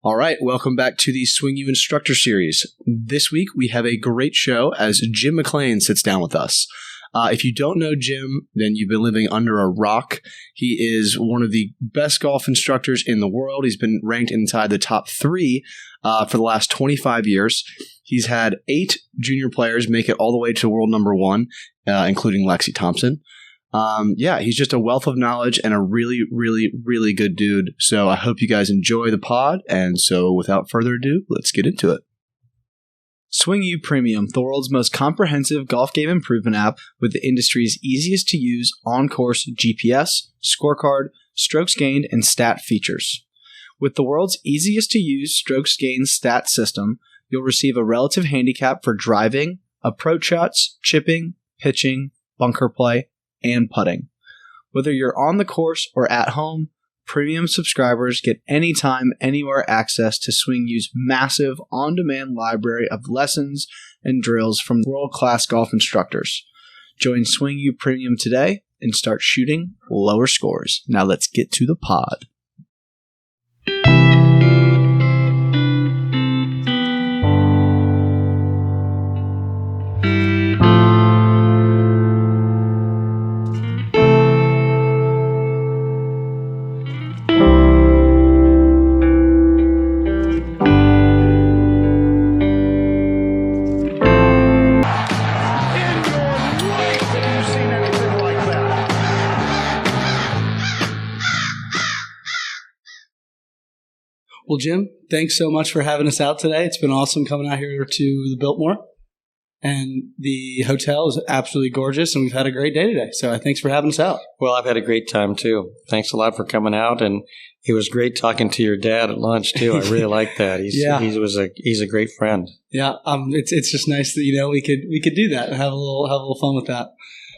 All right, welcome back to the SwingU Instructor Series. This week we have a great show as Jim McLean sits down with us. If you don't know Jim, then you've been living under a rock. He is one of the best golf instructors in the world. He's been ranked inside the top 3 for the last 25 years. He's had 8 junior players make it all the way to world number 1, including Lexi Thompson. He's just a wealth of knowledge and a really, really, really good dude. So I hope you guys enjoy the pod. And so without further ado, let's get into it. SwingU Premium, the world's most comprehensive golf game improvement app with the industry's easiest to use on-course GPS, scorecard, strokes gained, and stat features. With the world's easiest to use strokes gained stat system, you'll receive a relative handicap for driving, approach shots, chipping, pitching, bunker play, and putting. Whether you're on the course or at home, premium subscribers get anytime, anywhere access to SwingU's massive on-demand library of lessons and drills from world-class golf instructors. Join SwingU Premium today and start shooting lower scores. Now let's get to the pod. Well, Jim, thanks so much for having us out today. It's been awesome coming out here to the Biltmore. And the hotel is absolutely gorgeous, and we've had a great day today. So thanks for having us out. Well, I've had a great time, too. Thanks a lot for coming out. And it was great talking to your dad at lunch, too. I really like that. He's a great friend. Yeah, it's just nice that, we could do that and have a little fun with that.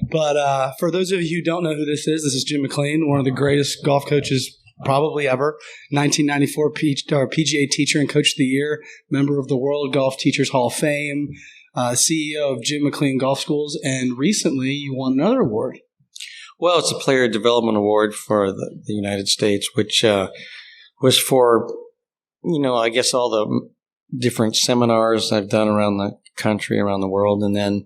But for those of you who don't know who this is Jim McLean, one of the greatest golf coaches probably ever. 1994 PGA Teacher and Coach of the Year, member of the World Golf Teachers Hall of Fame, CEO of Jim McLean Golf Schools, and recently you won another award. Well, it's a Player Development Award for the United States, which was for, I guess all the different seminars I've done around the country, around the world, and then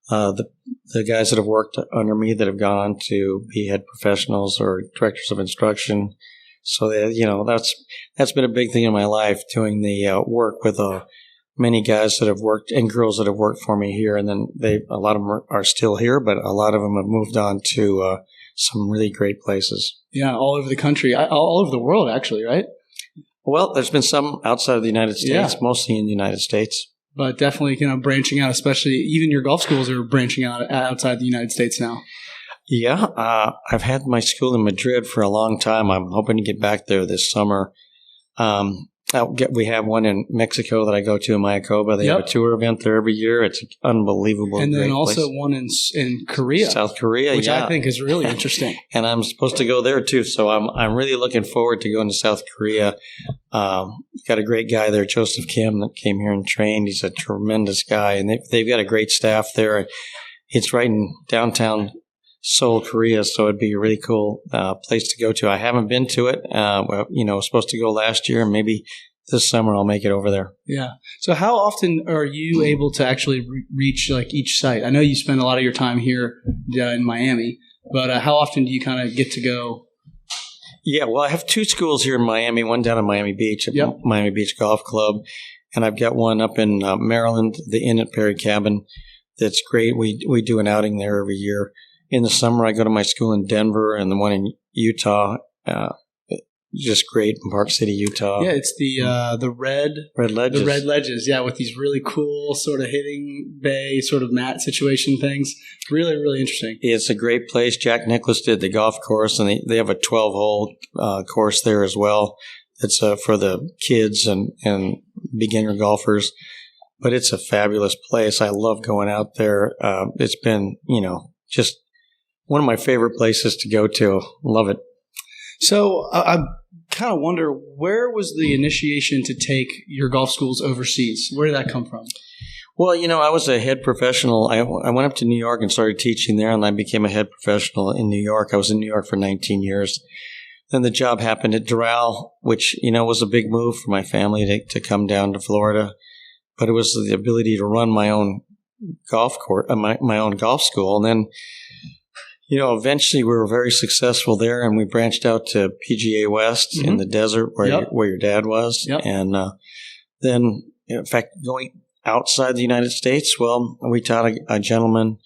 the guys that have worked under me that have gone on to be head professionals or directors of instruction. So that's been a big thing in my life, doing the work with many guys that have worked and girls that have worked for me here, and then a lot of them are still here, but a lot of them have moved on to some really great places. Yeah, all over the country, all over the world, actually, right? Well, there's been some outside of the United States, mostly in the United States. But definitely, branching out, especially even your golf schools are branching out outside the United States now. Yeah, I've had my school in Madrid for a long time. I'm hoping to get back there this summer. We have one in Mexico that I go to in Mayakoba. They have a tour event there every year. It's unbelievable. And then also one in Korea. South Korea, which I think is really interesting. And I'm supposed to go there too. So I'm really looking forward to going to South Korea. Got a great guy there, Joseph Kim, that came here and trained. He's a tremendous guy. And they've got a great staff there. It's right in downtown Seoul, Korea, so it'd be a really cool place to go to. I haven't been to it. I was supposed to go last year, and maybe this summer I'll make it over there. Yeah. So how often are you able to actually reach each site? I know you spend a lot of your time here in Miami, but how often do you kind of get to go? Yeah, well, I have 2 schools here in Miami, one down in Miami Beach at Miami Beach Golf Club, and I've got one up in Maryland, the Inn at Perry Cabin. That's great. We do an outing there every year. In the summer, I go to my school in Denver, and the one in Utah, just great in Park City, Utah. Yeah, it's the red ledges. The red ledges, with these really cool sort of hitting bay, sort of mat situation things. Really, really interesting. It's a great place. Jack Nicklaus did the golf course, and they have a 12-hole course there as well. It's for the kids and beginner golfers. But it's a fabulous place. I love going out there. It's been, just one of my favorite places to go to. Love it. So I kind of wonder, where was the initiation to take your golf schools overseas? Where did that come from? Well, I was a head professional. I went up to New York and started teaching there, and I became a head professional in New York. I was in New York for 19 years. then the job happened at Doral, which, was a big move for my family to come down to Florida. But it was the ability to run my own golf course, my own golf school. And then, eventually we were very successful there, and we branched out to PGA West in the desert where your dad was. Yep. And then, in fact, going outside the United States, well, we taught a gentleman,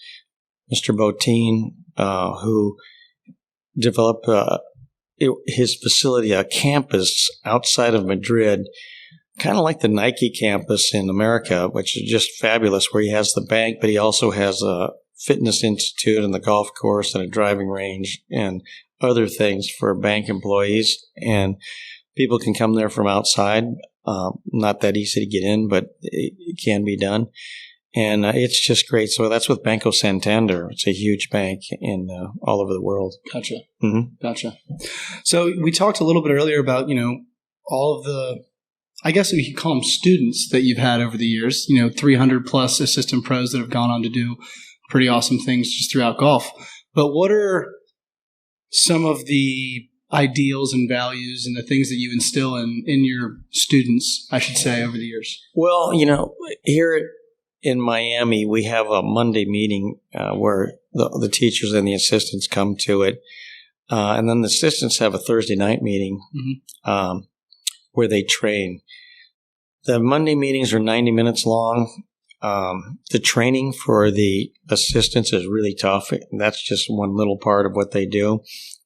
Mr. Botin, who developed his facility, a campus outside of Madrid, kind of like the Nike campus in America, which is just fabulous, where he has the bank, but he also has a fitness institute and the golf course and a driving range and other things for bank employees. And people can come there from outside. Not that easy to get in, but it can be done. And it's just great. So that's with Banco Santander. It's a huge bank in all over the world. Gotcha. Mm-hmm. Gotcha. So we talked a little bit earlier about, all of the, I guess we could call them students that you've had over the years, 300 plus assistant pros that have gone on to do pretty awesome things just throughout golf. But what are some of the ideals and values and the things that you instill in your students, I should say, over the years? Well, here in Miami, we have a Monday meeting where the teachers and the assistants come to it. And then the assistants have a Thursday night meeting where they train. The Monday meetings are 90 minutes long. The training for the assistants is really tough. That's just one little part of what they do.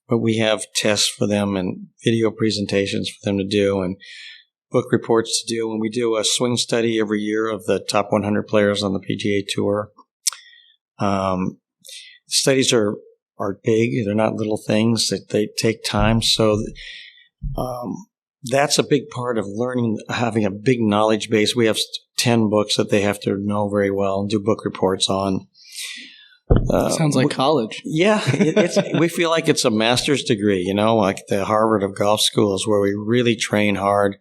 But we have tests for them and video presentations for them to do and book reports to do. And we do a swing study every year of the top 100 players on the PGA Tour. Studies are big. They're not little things. That they take time. So that's a big part of learning, having a big knowledge base. We have 10 books that they have to know very well and do book reports on. Sounds like college. Yeah. We feel like it's a master's degree, like the Harvard of golf schools, where we really train hard.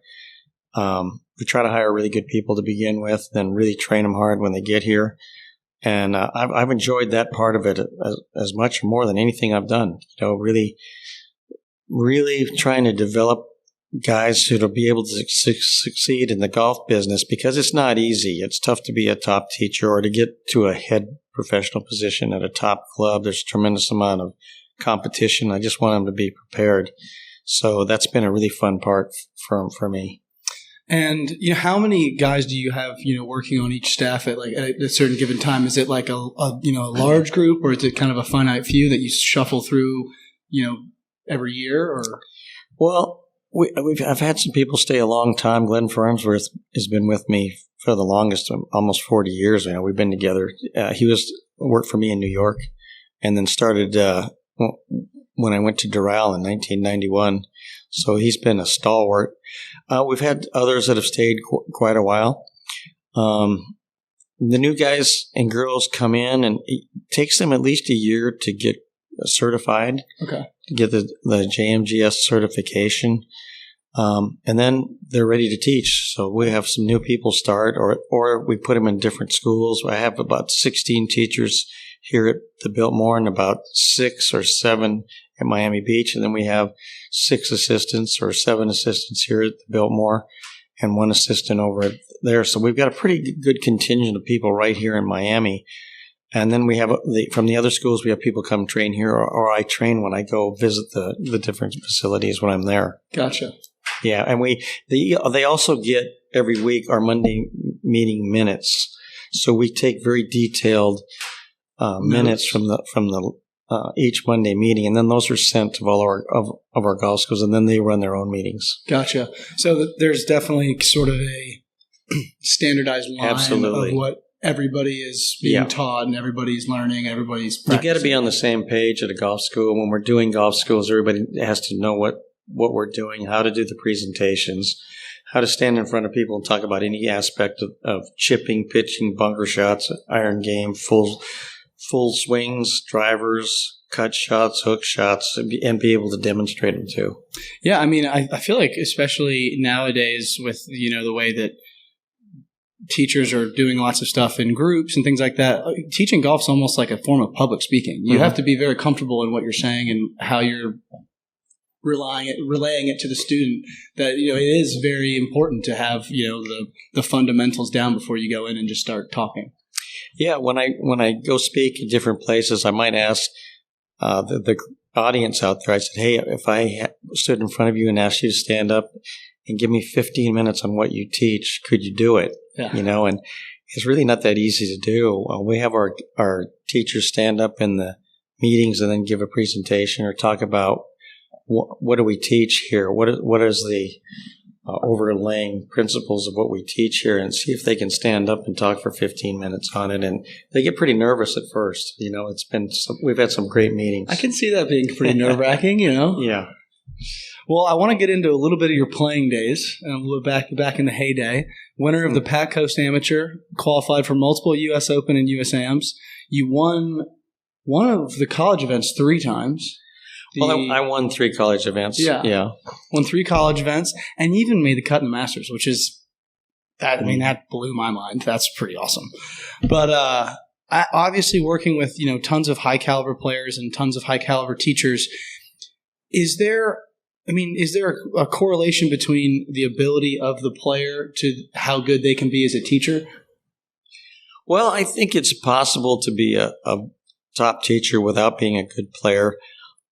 We try to hire really good people to begin with, then really train them hard when they get here. And I've enjoyed that part of it as much or more than anything I've done. Really, really trying to develop guys who'll be able to succeed in the golf business, because it's not easy. It's tough to be a top teacher or to get to a head professional position at a top club. There's a tremendous amount of competition. I just want them to be prepared. So that's been a really fun part for me. And how many guys do you have working on each staff at a certain given time? Is it like a large group, or is it kind of a finite few that you shuffle through every year? Or well, I've had some people stay a long time. Glenn Farnsworth has been with me for the longest, almost 40 years. We've been together. He worked for me in New York, and then started when I went to Doral in 1991. So he's been a stalwart. We've had others that have stayed quite a while. The new guys and girls come in, and it takes them at least a year to get certified. Okay. To get the JMGS certification. And then they're ready to teach. So we have some new people start, or we put them in different schools. I have about 16 teachers here at the Biltmore and about 6 or 7 at Miami Beach. And then we have 6 assistants or 7 assistants here at the Biltmore and 1 assistant over there. So we've got a pretty good contingent of people right here in Miami. And then we have from the other schools, we have people come train here, or I train when I go visit the different facilities when I'm there. Gotcha. Yeah, and they also get every week our Monday meeting minutes. So we take very detailed minutes from the each Monday meeting, and then those are sent to all our golf schools, and then they run their own meetings. Gotcha. So there's definitely sort of a standardized line of what everybody is being taught, and everybody's learning, everybody's practicing. You got to be on the same page at a golf school. When we're doing golf schools, everybody has to know what we're doing, how to do the presentations, how to stand in front of people and talk about any aspect of chipping, pitching, bunker shots, iron game, full swings, drivers, cut shots, hook shots, and be able to demonstrate them too. Yeah, I mean, I feel like especially nowadays with, the way that teachers are doing lots of stuff in groups and things like that, teaching golf is almost like a form of public speaking. You have to be very comfortable in what you're saying and how you're relaying it to the student that, it is very important to have, the fundamentals down before you go in and just start talking. Yeah, when I go speak at different places, I might ask the audience out there. I said, "Hey, if I stood in front of you and asked you to stand up and give me 15 minutes on what you teach, could you do it?" Yeah. And it's really not that easy to do. We have our teachers stand up in the meetings and then give a presentation or talk about what do we teach here? What is the overlaying principles of what we teach here, and see if they can stand up and talk for 15 minutes on it. And they get pretty nervous at first. We've had some great meetings. I can see that being pretty nerve-wracking, Yeah. Well, I want to get into a little bit of your playing days, and a little back in the heyday. Winner of the Pat Coast Amateur, qualified for multiple U.S. Open and USAMs. You won one of the college events 3 times. I won 3 college events. Yeah. Won 3 college events, and even made the cut in the Masters, which is, that blew my mind. That's pretty awesome. But obviously working with, tons of high caliber players and tons of high caliber teachers, is there a correlation between the ability of the player to how good they can be as a teacher? Well, I think it's possible to be a top teacher without being a good player.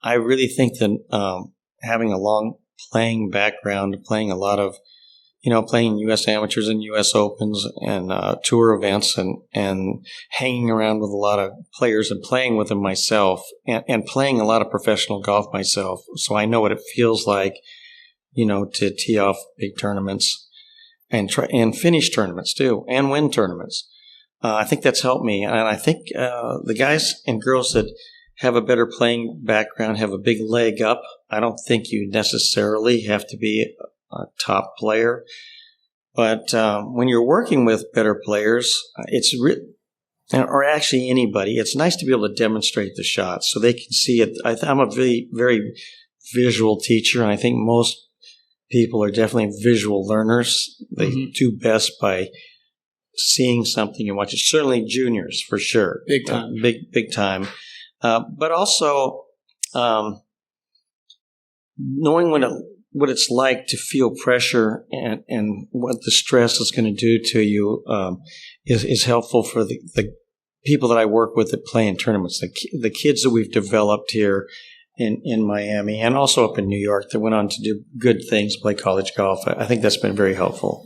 I really think that having a long playing background, playing a lot of, playing U.S. Amateurs and U.S. Opens and tour events and hanging around with a lot of players and playing with them myself and playing a lot of professional golf myself. So I know what it feels like, to tee off big tournaments and try and finish tournaments too and win tournaments. I think that's helped me. And I think the guys and girls that have a better playing background, have a big leg up. I don't think you necessarily have to be a top player. But when you're working with better players, or actually anybody, it's nice to be able to demonstrate the shots so they can see it. I'm a very, very visual teacher, and I think most people are definitely visual learners. They do best by seeing something and watching. Certainly juniors, for sure. Big time. Big time. But also knowing what it's like to feel pressure and what the stress is going to do to you is helpful for the people that I work with that play in tournaments. The kids that we've developed here in Miami and also up in New York that went on to do good things, play college golf. I think that's been very helpful.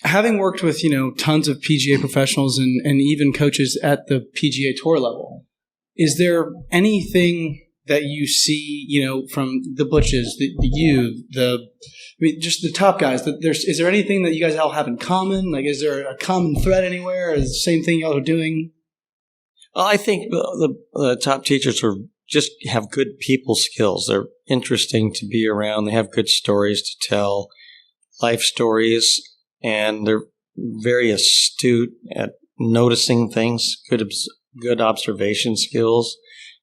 Having worked with, tons of PGA professionals and even coaches at the PGA Tour level, is there anything that you see, from the Butches, just the top guys, is there anything that you guys all have in common? Like, is there a common thread anywhere? Is it the same thing y'all are doing? Well, I think the top teachers just have good people skills. They're interesting to be around. They have good stories to tell, life stories. And they're very astute at noticing things, good observation skills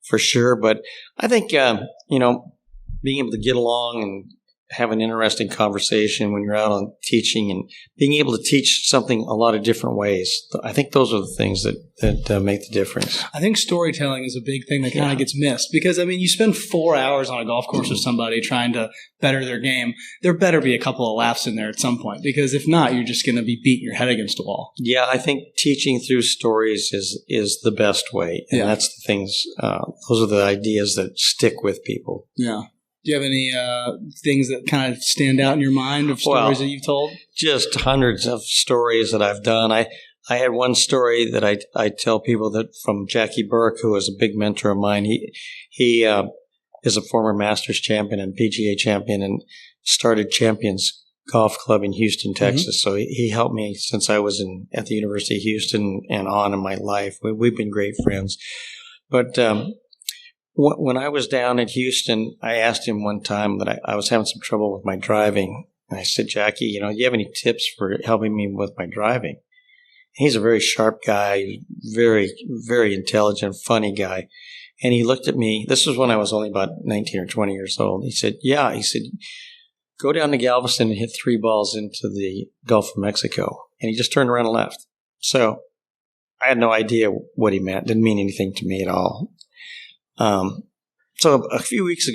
for sure. But I think, being able to get along and have an interesting conversation when you're out on teaching and being able to teach something a lot of different ways. I think those are the things that make the difference. I think storytelling is a big thing that kind of gets missed because, you spend 4 hours on a golf course with somebody trying to better their game. There better be a couple of laughs in there at some point because if not, you're just going to be beating your head against a wall. Yeah, I think teaching through stories is the best way. And that's the things, those are the ideas that stick with people. Yeah. Do you have any things that kind of stand out in your mind of stories that you've told? Just hundreds of stories that I've done. I had one story that I tell people that from Jackie Burke, who was a big mentor of mine. He is a former Masters champion and PGA champion and started Champions Golf Club in Houston, Texas. So he helped me since I was at the University of Houston and on in my life. We've been great friends. But when I was down at Houston, I asked him one time that I was having some trouble with my driving. And I said, Jackie, do you have any tips for helping me with my driving? He's a very sharp guy, very, very intelligent, funny guy. And he looked at me. This was when I was only about 19 or 20 years old. He said, go down to Galveston and hit 3 balls into the Gulf of Mexico. And he just turned around and left. So I had no idea what he meant. Didn't mean anything to me at all. So So a few weeks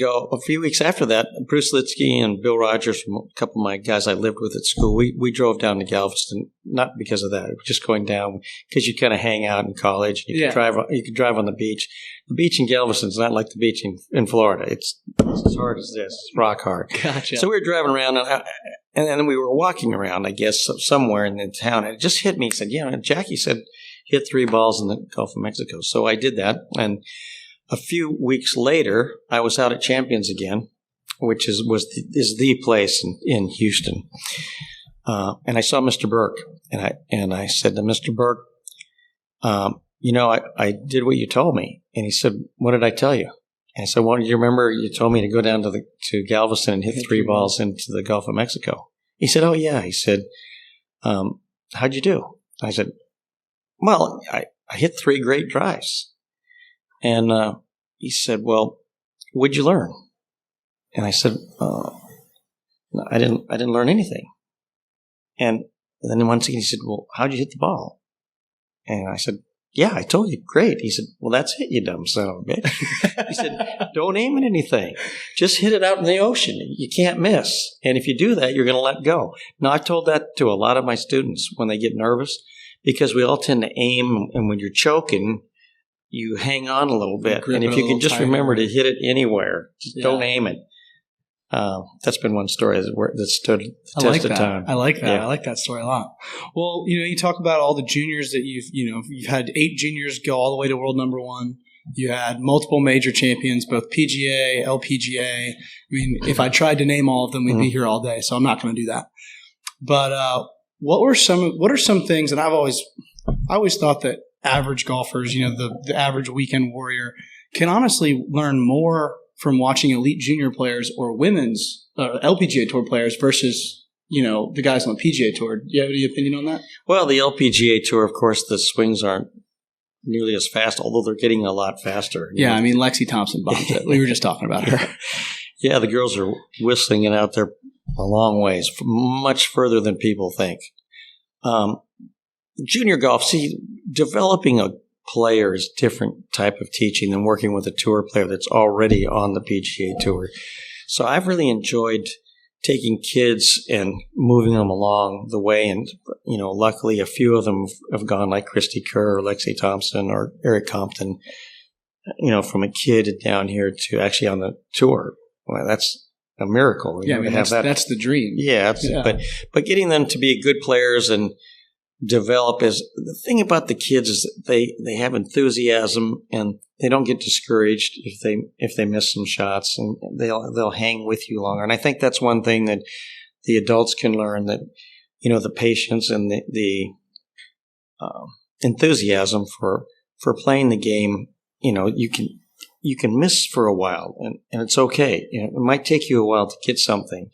after that, Bruce Litsky and Bill Rogers, from a couple of my guys I lived with at school, we drove down to Galveston, not because of that, just going down because you kind of hang out in college. You could drive on the beach. The beach in Galveston is not like the beach in Florida. It's as hard as this. It's rock hard. Gotcha. So we were driving around, and then we were walking around, I guess, somewhere in the town. And it just hit me. He said, Jackie said, hit 3 balls in the Gulf of Mexico. So I did that, and a few weeks later, I was out at Champions again, which is the place in Houston, and I saw Mr. Burke, and I said to Mr. Burke, I did what you told me, and he said, "What did I tell you?" And I said, "Well, do you remember you told me to go down to Galveston and hit 3 balls into the Gulf of Mexico?" He said, "Oh yeah." He said, "How'd you do?" I said, "Well, I hit 3 great drives." And he said, "Well, what'd you learn?" And I said, "No, I didn't learn anything." And then once again, he said, "Well, how'd you hit the ball?" And I said, "Yeah, I told you, great." He said, "Well, that's it, you dumb son of a bitch." He said, "Don't aim at anything. Just hit it out in the ocean. You can't miss. And if you do that, you're going to let go." Now, I told that to a lot of my students when they get nervous, because we all tend to aim, and when you're choking, you hang on a little bit. And if you can just remember to hit it anywhere, just don't aim it. That's been one story that stood the test of time. I like that. Yeah. I like that story a lot. Well, you talk about all the juniors that you've had 8 juniors go all the way to world number 1. You had multiple major champions, both PGA, LPGA. I mean, if I tried to name all of them, we'd be here all day. So I'm not going to do that. But what are some things? And I always thought that average golfers, the average weekend warrior, can honestly learn more from watching elite junior players or women's LPGA Tour players versus, the guys on the PGA Tour. Do you have any opinion on that? Well, the LPGA Tour, of course, the swings aren't nearly as fast, although they're getting a lot faster. Yeah, I mean, Lexi Thompson bombed it. We were just talking about her. Yeah, the girls are whistling it out there a long ways, much further than people think. Junior golf, developing a player is a different type of teaching than working with a tour player that's already on the PGA Tour. So I've really enjoyed taking kids and moving them along the way. And, luckily a few of them have gone, like Christy Kerr or Lexi Thompson or Eric Compton, from a kid down here to actually on the tour. Well, that's a miracle. Yeah, that's the dream. Yeah, but getting them to be good players and develop is the thing about the kids is that they have enthusiasm and they don't get discouraged if they miss some shots, and they'll hang with you longer. And I think that's one thing that the adults can learn, that the patience and the enthusiasm for playing the game. You can miss for a while, and it's okay. It might take you a while to get something.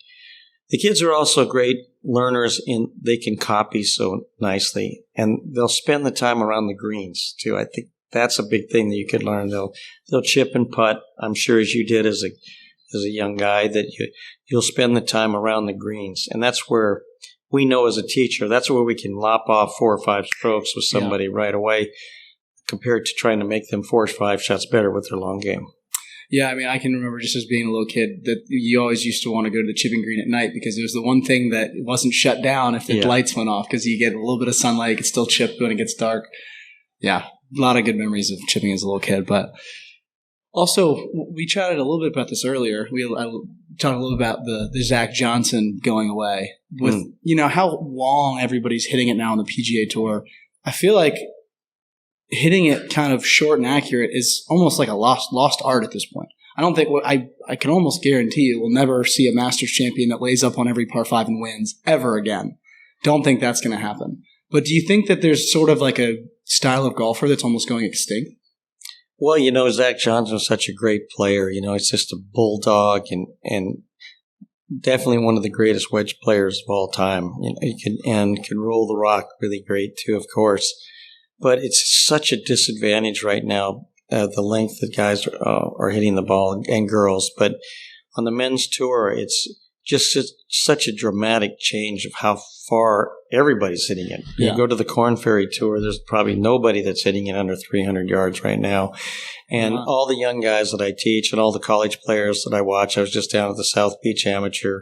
The kids are also great learners, they can copy so nicely, and they'll spend the time around the greens too. I think that's a big thing that you could learn. They'll chip and putt. I'm sure, as you did as a young guy, that you'll spend the time around the greens, and that's where we know as a teacher, that's where we can lop off 4 or 5 strokes with somebody right away, compared to trying to make them 4 or 5 shots better with their long game. Yeah, I mean, I can remember just as being a little kid that you always used to want to go to the chipping green at night because it was the one thing that wasn't shut down if the lights went off, because you get a little bit of sunlight, you can still chip when it gets dark. Yeah, a lot of good memories of chipping as a little kid. But also, we chatted a little bit about this earlier. I talked a little about the Zach Johnson going away. With how long everybody's hitting it now on the PGA Tour, I feel like hitting it kind of short and accurate is almost like a lost art at this point. I don't think I can almost guarantee you we'll never see a Masters champion that lays up on every par 5 and wins ever again. Don't think that's going to happen. But do you think that there's sort of like a style of golfer that's almost going extinct? Well, Zach Johnson was such a great player. He's just a bulldog and definitely one of the greatest wedge players of all time. He can roll the rock really great too, of course. But it's such a disadvantage right now, the length that guys are hitting the ball, and girls. But on the men's tour, it's just such a dramatic change of how far everybody's hitting it. You go to the Corn Ferry Tour, there's probably nobody that's hitting it under 300 yards right now. And all the young guys that I teach and all the college players that I watch, I was just down at the South Beach Amateur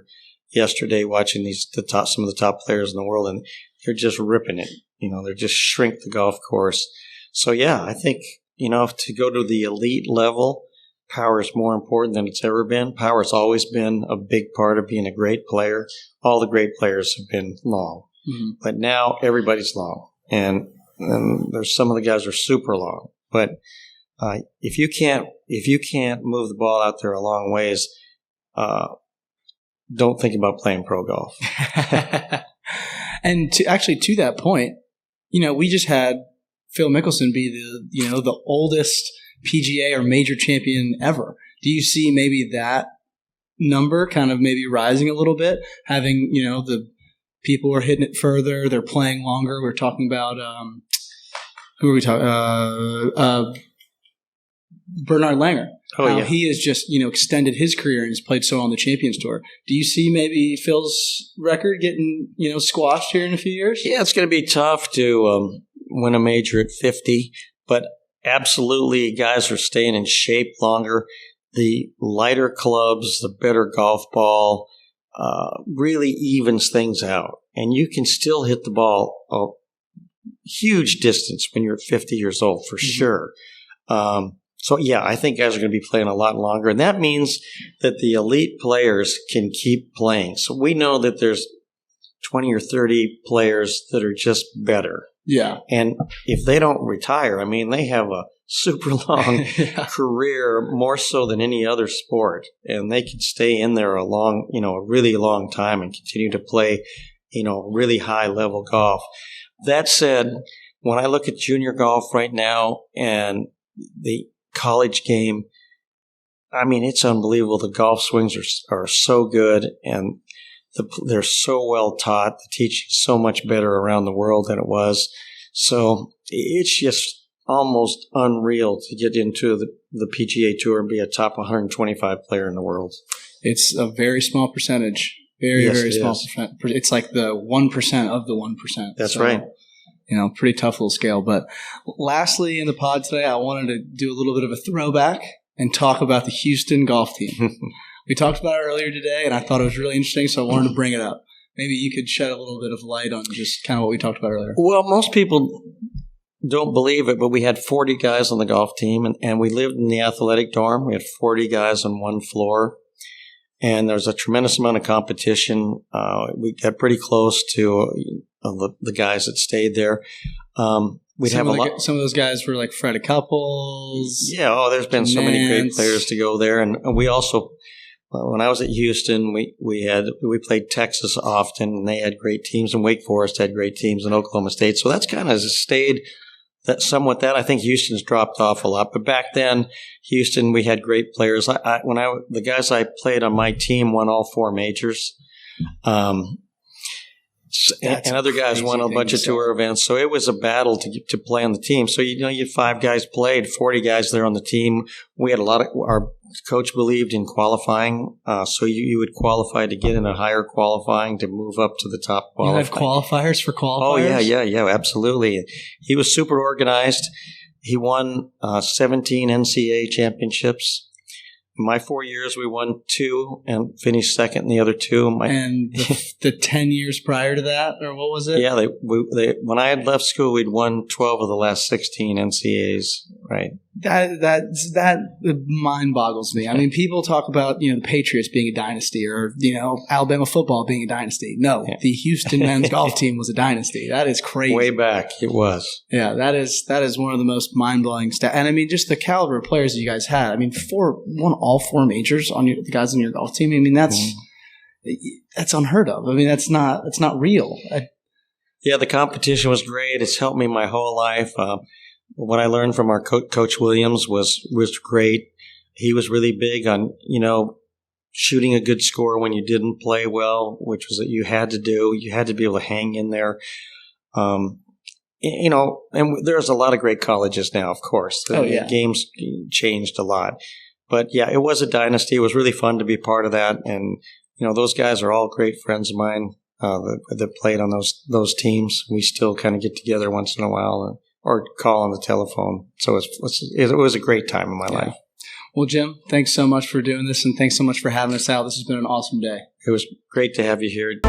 yesterday watching some of the top players in the world, and they're just ripping it. They're just shrink the golf course. So, yeah, I think, to go to the elite level, power is more important than it's ever been. Power has always been a big part of being a great player. All the great players have been long. Mm-hmm. But now everybody's long. And there's some of the guys are super long. But if you can't move the ball out there a long ways, don't think about playing pro golf. And to that point, we just had Phil Mickelson be the oldest PGA or major champion ever. Do you see maybe that number kind of maybe rising a little bit, having, the people are hitting it further, they're playing longer? We're talking about, who are we talking? Bernard Langer. Oh, yeah. He has just, extended his career and has played so on the Champions Tour. Do you see maybe Phil's record getting, squashed here in a few years? Yeah, it's going to be tough to win a major at 50, but absolutely guys are staying in shape longer. The lighter clubs, the better golf ball really evens things out. And you can still hit the ball a huge distance when you're 50 years old, for sure. So, yeah, I think guys are going to be playing a lot longer. And that means that the elite players can keep playing. So we know that there's 20 or 30 players that are just better. Yeah. And if they don't retire, they have a super long career, more so than any other sport. And they can stay in there a really long time and continue to play, really high level golf. That said, when I look at junior golf right now and the college game, it's unbelievable. The golf swings are so good, and they're so well taught. The teaching is so much better around the world than it was. So it's just almost unreal to get into the PGA Tour and be a top 125 player in the world. It's a very small percentage. Very small percent. It's like the 1% of the 1%. That's right. Pretty tough little scale. But lastly, in the pod today, I wanted to do a little bit of a throwback and talk about the Houston golf team. We talked about it earlier today, and I thought it was really interesting, so I wanted to bring it up. Maybe you could shed a little bit of light on just kind of what we talked about earlier. Well, most people don't believe it, but we had 40 guys on the golf team, and we lived in the athletic dorm. We had 40 guys on one floor, and there was a tremendous amount of competition. We got pretty close to the guys that stayed there. We'd have a lot. Some of those guys were like Freddie Couples. Yeah, there's been so many great players to go there, and we also. When I was at Houston, we played Texas often, and they had great teams, and Wake Forest had great teams, and Oklahoma State. So that's kind of stayed somewhat. That I think Houston's dropped off a lot. But back then, Houston, we had great players. The guys I played on my team won all 4 majors, and other guys won a bunch of tour events. So it was a battle to play on the team. So you had 5 guys played, 40 guys there on the team. We had our coach believed in qualifying, so you would qualify to get in a higher qualifying to move up to the top qualifying. You have qualifiers for qualifiers? Oh, yeah, absolutely. He was super organized. He won 17 NCAA championships. In my 4 years, we won 2 and finished second in the other 2. And the 10 years prior to that, or what was it? Yeah, when I had left school, we'd won 12 of the last 16 NCAAs, right? That mind boggles me. People talk about, the Patriots being a dynasty or, Alabama football being a dynasty. No, the Houston men's golf team was a dynasty. That is crazy. Way back, it was. Yeah, that is one of the most mind-blowing stats. And just the caliber of players that you guys had. Won all 4 majors on the guys on your golf team. That's unheard of. That's not real. Yeah, the competition was great. It's helped me my whole life. What I learned from our Coach Williams was great. He was really big on, shooting a good score when you didn't play well, which was what you had to do. You had to be able to hang in there. And there's a lot of great colleges now, of course. The game's changed a lot. But, yeah, it was a dynasty. It was really fun to be part of that. And those guys are all great friends of mine that played on those teams. We still kind of get together once in a while or call on the telephone. So it was a great time in my life. Well, Jim, thanks so much for doing this, and thanks so much for having us out. This has been an awesome day. It was great to have you here.